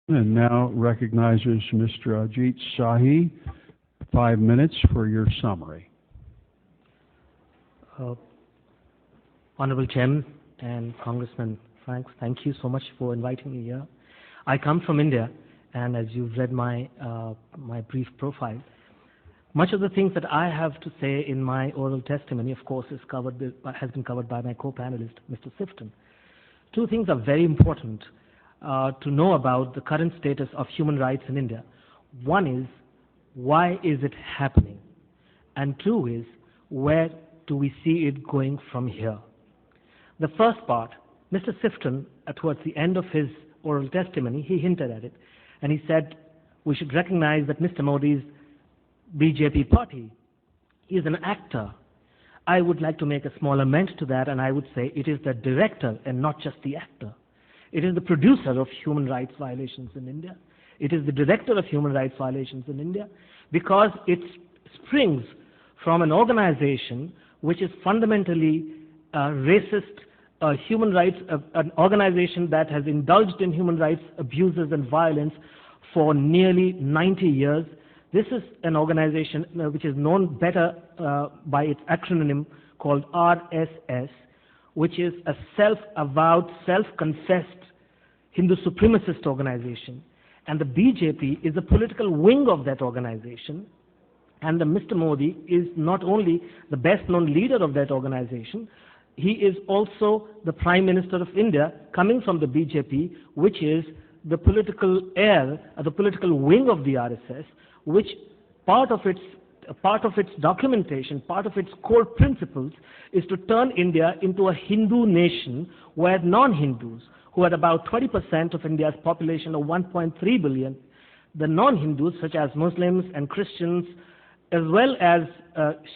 And now recognizes Mr. Ajit Shahi, 5 minutes for your summary. Honorable Chairman and Congressman Franks, thank you so much for inviting me here. I come from India, and as you've read my brief profile, much of the things that I have to say in my oral testimony, of course, has been covered by my co-panelist, Mr. Sifton. Two things are very important to know about the current status of human rights in India. One is, why is it happening? And two is, where do we see it going from here? The first part, Mr. Sifton, towards the end of his oral testimony, he hinted at it, and he said we should recognize that Mr. Modi's BJP party is an actor. I would like to make a small amendment to that, and I would say it is the director and not just the actor. It is the producer of human rights violations in India. It is the director of human rights violations in India because it springs from an organization which is fundamentally racist, human rights, an organization that has indulged in human rights abuses and violence for nearly 90 years. This is an organization which is known better by its acronym called RSS, which is a self-avowed, self-confessed Hindu supremacist organization. And the BJP is a political wing of that organization. And Mr. Modi is not only the best-known leader of that organization, he is also the Prime Minister of India, coming from the BJP, which is the political heir, the political wing of the RSS, which part of its documentation, part of its core principles is to turn India into a Hindu nation where non-Hindus, who are about 20% of India's population of 1.3 billion, the non-Hindus such as Muslims and Christians, as well as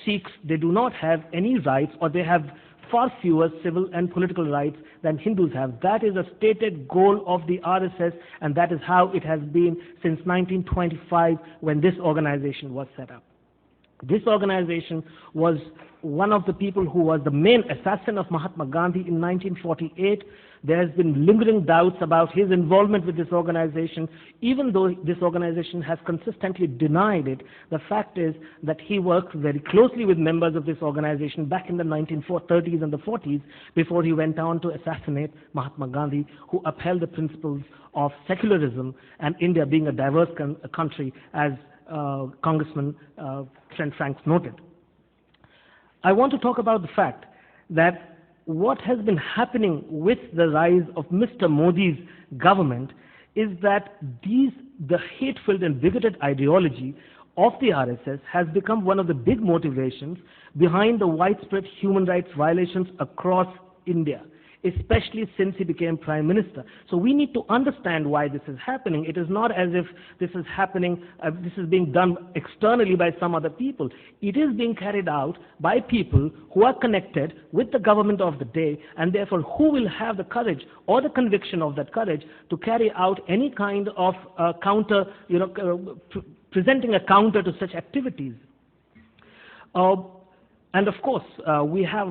Sikhs, they do not have any rights, or they have far fewer civil and political rights than Hindus have. That is a stated goal of the RSS, and that is how it has been since 1925 when this organization was set up. This organization was one of the people who was the main assassin of Mahatma Gandhi in 1948. There has been lingering doubts about his involvement with this organization, even though this organization has consistently denied it. The fact is that he worked very closely with members of this organization back in the 1930s and the 40s before he went on to assassinate Mahatma Gandhi, who upheld the principles of secularism and India being a diverse country, as Congressman Trent Franks noted. I want to talk about the fact that what has been happening with the rise of Mr. Modi's government is that the hate-filled and bigoted ideology of the RSS has become one of the big motivations behind the widespread human rights violations across India, especially since he became Prime Minister. So we need to understand why this is happening. It is not as if this is happening, this is being done externally by some other people. It is being carried out by people who are connected with the government of the day, and therefore who will have the courage or the conviction of that courage to carry out any kind of counter, presenting a counter to such activities. And of course, we have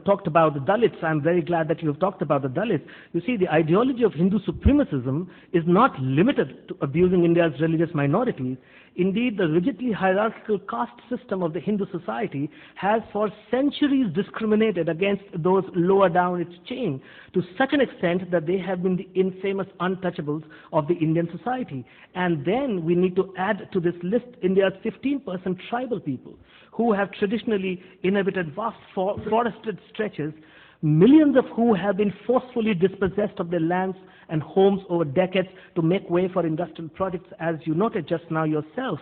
talked about the Dalits. I'm very glad that you have talked about the Dalits. You see, the ideology of Hindu supremacism is not limited to abusing India's religious minorities. Indeed, the rigidly hierarchical caste system of the Hindu society has for centuries discriminated against those lower down its chain to such an extent that they have been the infamous untouchables of the Indian society. And then we need to add to this list India's 15% tribal people who have traditionally inhabited vast forested stretches, millions of who have been forcefully dispossessed of their lands and homes over decades to make way for industrial projects, as you noted just now yourself.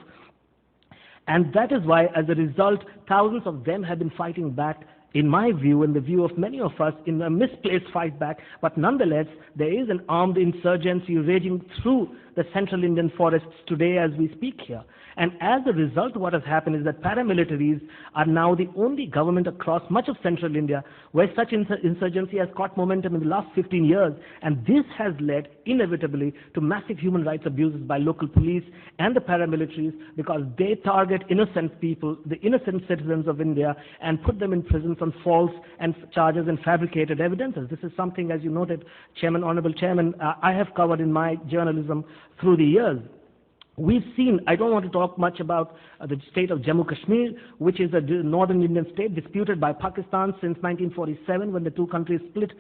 And that is why, as a result, thousands of them have been fighting back, in my view, in the view of many of us, in a misplaced fight back. But nonetheless, there is an armed insurgency raging through the central Indian forests today as we speak here. And as a result, what has happened is that paramilitaries are now the only government across much of central India where such insurgency has caught momentum in the last 15 years. And this has led inevitably to massive human rights abuses by local police and the paramilitaries, because they target innocent people, the innocent citizens of India, and put them in prison for on false and charges and fabricated evidences. This is something, as you noted, Chairman, Honorable Chairman, I have covered in my journalism through the years. We've seen, I don't want to talk much about the state of Jammu Kashmir, which is a northern Indian state disputed by Pakistan since 1947 when the two countries split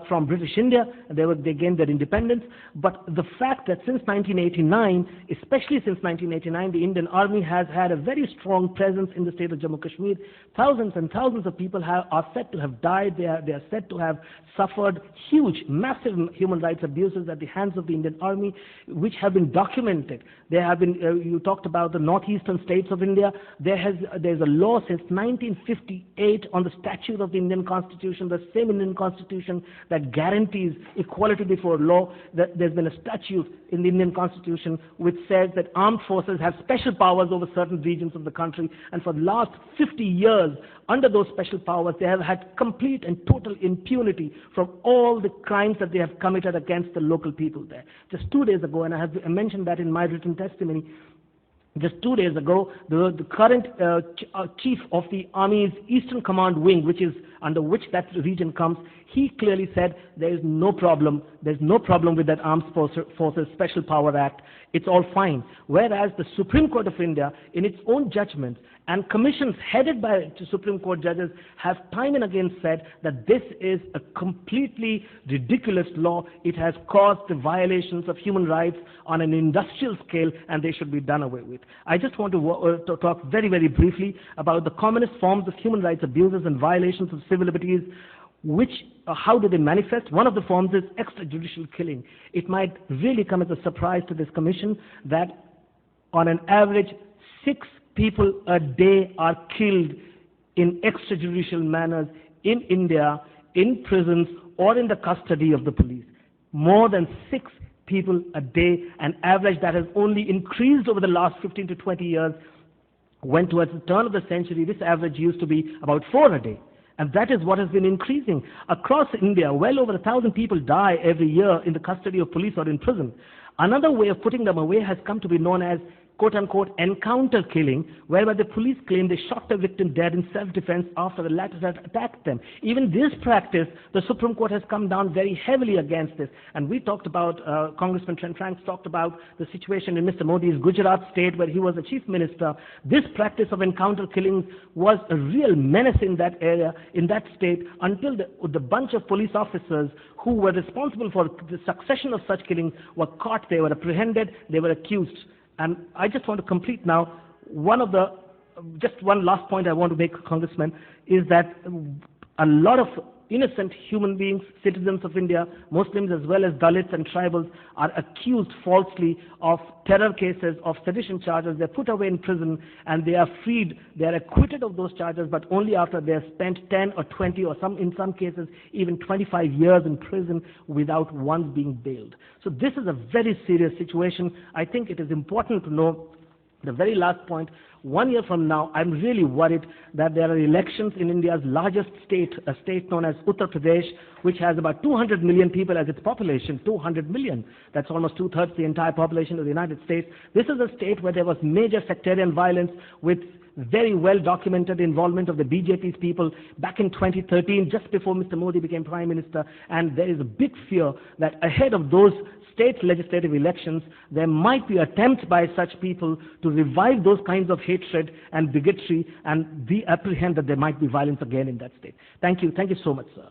from British India. They gained their independence. But the fact that since 1989, especially since 1989, the Indian Army has had a very strong presence in the state of Jammu Kashmir. Thousands and thousands of people are said to have died. They are said to have suffered huge, massive human rights abuses at the hands of the Indian Army, which have been documented. There have been, you talked about the northeastern states of India. There's a law since 1958 on the statute of the Indian Constitution, the same Indian Constitution that guarantees equality before law. There's been a statute in the Indian Constitution which says that armed forces have special powers over certain regions of the country, and for the last 50 years, under those special powers, they have had complete and total impunity from all the crimes that they have committed against the local people there. Just 2 days ago, and I have mentioned that in my written testimony, just 2 days ago, the current chief of the Army's Eastern Command Wing, which is under which that region comes, he clearly said there is no problem. There's no problem with that Armed Forces Special Power Act. It's all fine. Whereas the Supreme Court of India, in its own judgment, and commissions headed by Supreme Court judges have time and again said that this is a completely ridiculous law. It has caused the violations of human rights on an industrial scale, and they should be done away with. I just want to talk very, very briefly about the commonest forms of human rights abuses and violations of civil liberties. How do they manifest? One of the forms is extrajudicial killing. It might really come as a surprise to this commission that on an average 6 people a day are killed in extrajudicial manners in India, in prisons or in the custody of the police. More than 6 people a day, an average that has only increased over the last 15 to 20 years. When towards the turn of the century, this average used to be about 4 a day. And that is what has been increasing. Across India, well over 1,000 people die every year in the custody of police or in prison. Another way of putting them away has come to be known as quote-unquote encounter killing, whereby the police claim they shot the victim dead in self-defense after the latter had attacked them. Even this practice, the Supreme Court has come down very heavily against this. And we talked about, Congressman Trent Franks talked about the situation in Mr. Modi's Gujarat state where he was the chief minister. This practice of encounter killings was a real menace in that area, in that state, until the bunch of police officers who were responsible for the succession of such killings were caught, they were apprehended, they were accused. And I just want to complete now, just one last point I want to make, Congressman, is that a lot of innocent human beings, citizens of India, Muslims as well as Dalits and tribals, are accused falsely of terror cases, of sedition charges. They're put away in prison and they are freed. They are acquitted of those charges, but only after they have spent 10 or 20 or in some cases even 25 years in prison without once being bailed. So this is a very serious situation. I think it is important to know the very last point. 1 year from now, I'm really worried that there are elections in India's largest state, a state known as Uttar Pradesh, which has about 200 million people as its population, 200 million. That's almost 2/3 the entire population of the United States. This is a state where there was major sectarian violence with very well documented involvement of the BJP's people back in 2013, just before Mr. Modi became Prime Minister. And there is a big fear that ahead of those state legislative elections, there might be attempts by such people to revive those kinds of hatred and bigotry, and we apprehend that there might be violence again in that state. Thank you. Thank you so much, sir.